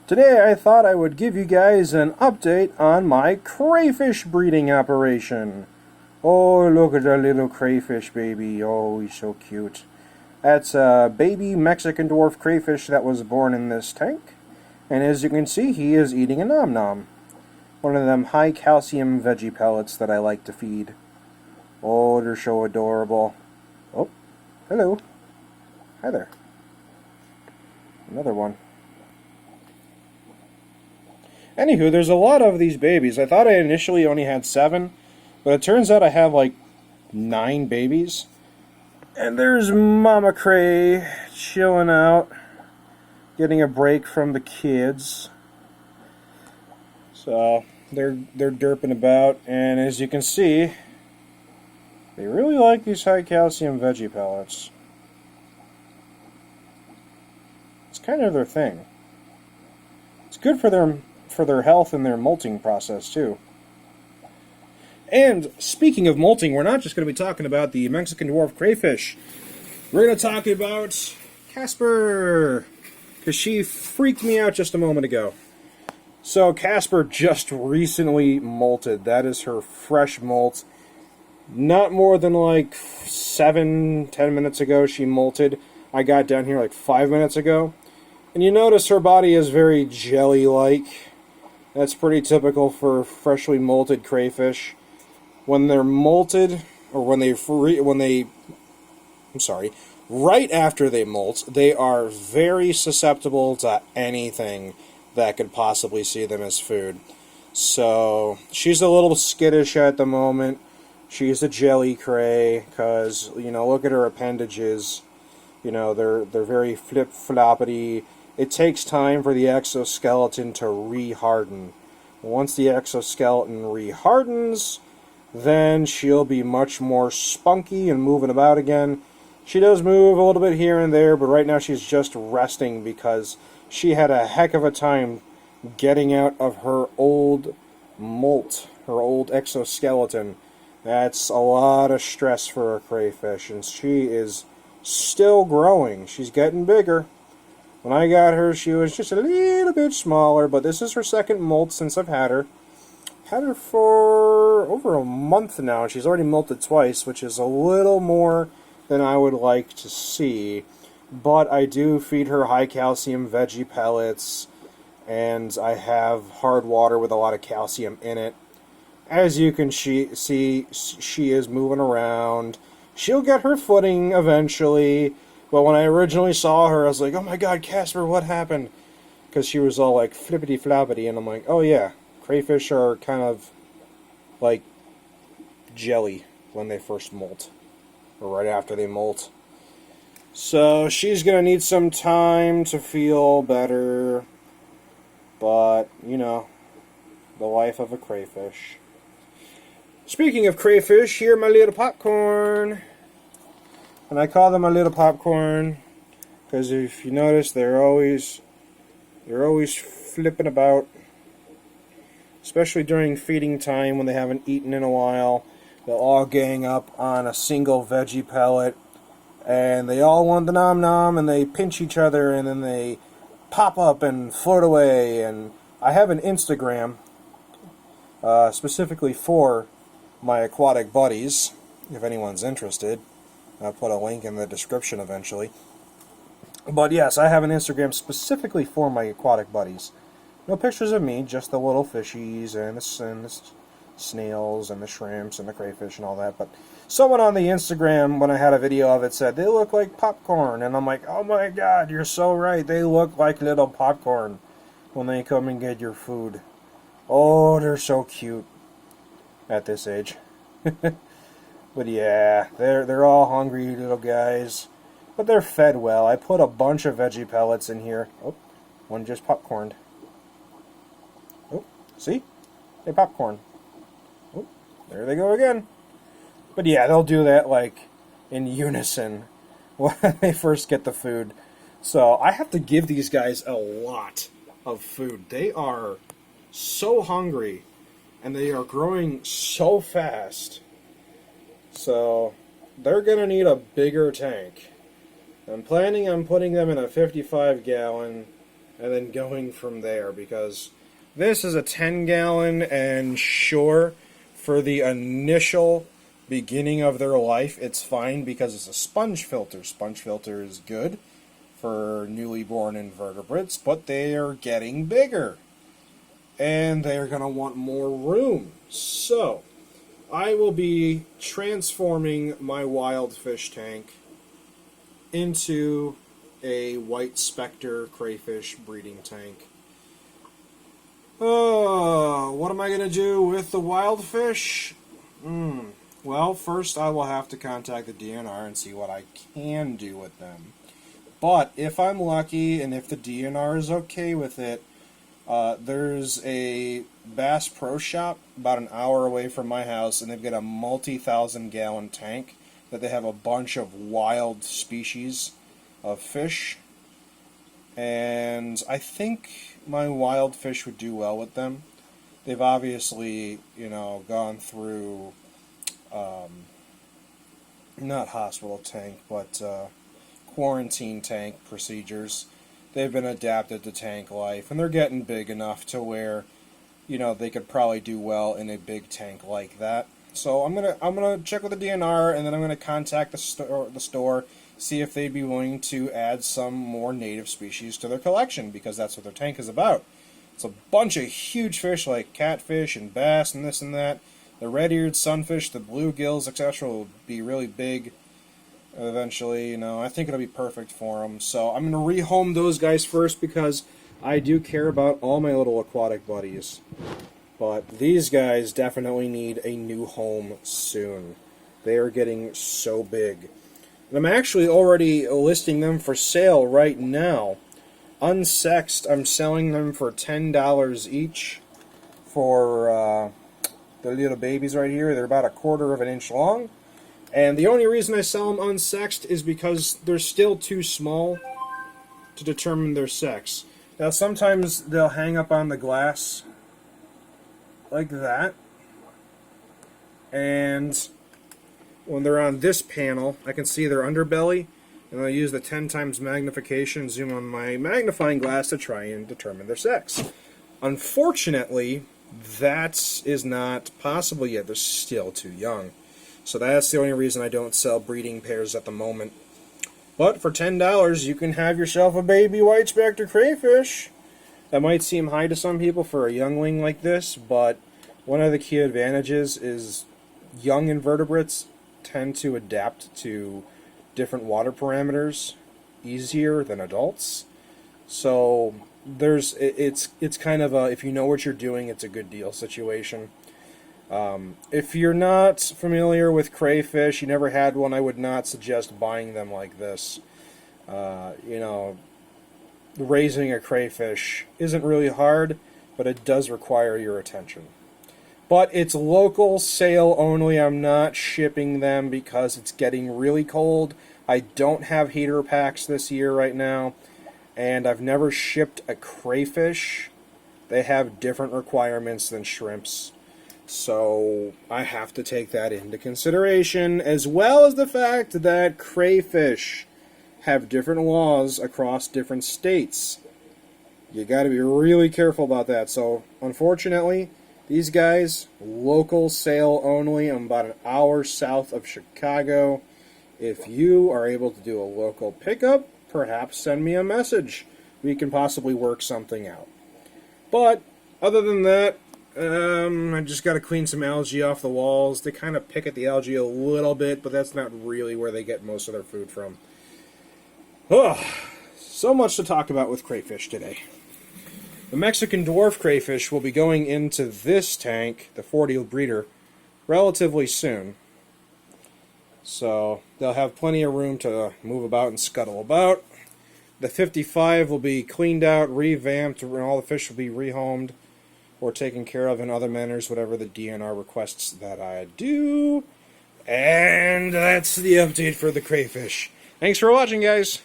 Today I thought I would give you guys an update on my crayfish breeding operation. Oh, look at that little crayfish baby. Oh, he's so cute. That's a baby Mexican dwarf crayfish that was born in this tank. And as you can see, he is eating a nom nom. One of them high calcium veggie pellets that I like to feed. Oh, they're so adorable. Oh, hello. Hi there. Another one. Anywho, there's a lot of these babies. I thought I initially only had 7, but it turns out I have like 9 babies. And there's Mama Cray chilling out, getting a break from the kids. So they're derping about, and as you can see, they really like these high calcium veggie pellets. It's kind of their thing. It's good for their health and their molting process too. And speaking of molting, we're not just going to be talking about the Mexican dwarf crayfish. We're going to talk about Casper, because she freaked me out just a moment ago. So Casper just recently molted. That is her fresh molt. Not more than like 7-10 minutes ago she molted. I got down here like 5 minutes ago. And you notice her body is very jelly-like. That's pretty typical for freshly molted crayfish. When they're molted, or right after they molt, they are very susceptible to anything that could possibly see them as food. So she's a little skittish at the moment. She's a jelly cray because, you know, look at her appendages. You know, they're very flip-floppity. It takes time for the exoskeleton to re-harden. Once the exoskeleton re-hardens, then she'll be much more spunky and moving about again. She does move a little bit here and there, but right now she's just resting because she had a heck of a time getting out of her old molt, her old exoskeleton. That's a lot of stress for a crayfish, and she is still growing. She's getting bigger. When I got her, she was just a little bit smaller, but this is her second molt since I've had her. Had her for over a month now. She's already molted twice, which is a little more than I would like to see. But I do feed her high calcium veggie pellets, and I have hard water with a lot of calcium in it. As you can see, she is moving around. She'll get her footing eventually. But when I originally saw her, I was like, oh my god, Casper, what happened? Because she was all like flippity-floppity, and I'm like, oh yeah, crayfish are kind of like jelly when they first molt, or right after they molt. So she's going to need some time to feel better, but, you know, the life of a crayfish. Speaking of crayfish, here my little popcorn. And I call them a little popcorn because if you notice, they're always flipping about, especially during feeding time when they haven't eaten in a while. They'll all gang up on a single veggie pellet, and they all want the nom nom, and they pinch each other, and then they pop up and float away. And I have an Instagram specifically for my aquatic buddies, if anyone's interested. I'll put a link in the description eventually. But yes, I have an Instagram specifically for my aquatic buddies. No pictures of me, just the little fishies and the snails and the shrimps and the crayfish and all that. But someone on the Instagram, when I had a video of it, said, they look like popcorn. And I'm like, oh my god, you're so right. They look like little popcorn when they come and get your food. Oh, they're so cute at this age. But yeah, they're all hungry little guys. But they're fed well. I put a bunch of veggie pellets in here. Oh, one just popcorned. Oh, see? They popcorn. Oh, there they go again. But yeah, they'll do that like in unison when they first get the food. So I have to give these guys a lot of food. They are so hungry, and they are growing so fast. So they're going to need a bigger tank. I'm planning on putting them in a 55-gallon and then going from there, because this is a 10-gallon, and sure, for the initial beginning of their life, it's fine because it's a sponge filter. Sponge filter is good for newly born invertebrates, but they are getting bigger, and they're going to want more room. So, I will be transforming my wild fish tank into a white specter crayfish breeding tank. What am I going to do with the wild fish? Well, first I will have to contact the DNR and see what I can do with them. But if I'm lucky and if the DNR is okay with it, there's a Bass Pro Shop about an hour away from my house, and they've got a multi-thousand-gallon tank that they have a bunch of wild species of fish. And I think my wild fish would do well with them. They've obviously, gone through, not hospital tank, but quarantine tank procedures. They've been adapted to tank life, and they're getting big enough to where, they could probably do well in a big tank like that. So I'm gonna check with the DNR, and then I'm gonna contact the store, see if they'd be willing to add some more native species to their collection, because that's what their tank is about. It's a bunch of huge fish like catfish and bass and this and that. The red-eared sunfish, the bluegills, etc. will be really big eventually. I think it'll be perfect for them. So I'm going to rehome those guys first, because I do care about all my little aquatic buddies. But these guys definitely need a new home soon. They are getting so big. And I'm actually already listing them for sale right now. Unsexed, I'm selling them for $10 each for the little babies right here. They're about 1/4 of an inch long. And the only reason I sell them unsexed is because they're still too small to determine their sex. Now, sometimes they'll hang up on the glass like that. And when they're on this panel, I can see their underbelly. And I'll use the 10 times magnification zoom on my magnifying glass to try and determine their sex. Unfortunately, that is not possible yet. They're still too young. So that's the only reason I don't sell breeding pairs at the moment. But for $10, you can have yourself a baby white specter crayfish. That might seem high to some people for a youngling like this, but one of the key advantages is young invertebrates tend to adapt to different water parameters easier than adults. So it's kind of a, if you know what you're doing, it's a good deal situation. If you're not familiar with crayfish, you never had one, I would not suggest buying them like this. Raising a crayfish isn't really hard, but it does require your attention. But it's local sale only. I'm not shipping them because it's getting really cold. I don't have heater packs this year right now, and I've never shipped a crayfish. They have different requirements than shrimps. So I have to take that into consideration, as well as the fact that crayfish have different laws across different states. You got to be really careful about that. So unfortunately, these guys, local sale only. I'm about an hour south of Chicago. If you are able to do a local pickup, perhaps send me a message. We can possibly work something out. But other than that, I just got to clean some algae off the walls. They kind of pick at the algae a little bit, but that's not really where they get most of their food from. Oh, so much to talk about with crayfish today. The Mexican dwarf crayfish will be going into this tank, the 40 breeder, relatively soon. So they'll have plenty of room to move about and scuttle about. The 55 will be cleaned out, revamped, and all the fish will be rehomed or taken care of in other manners, whatever the DNR requests that I do. And that's the update for the crayfish. Thanks for watching, guys.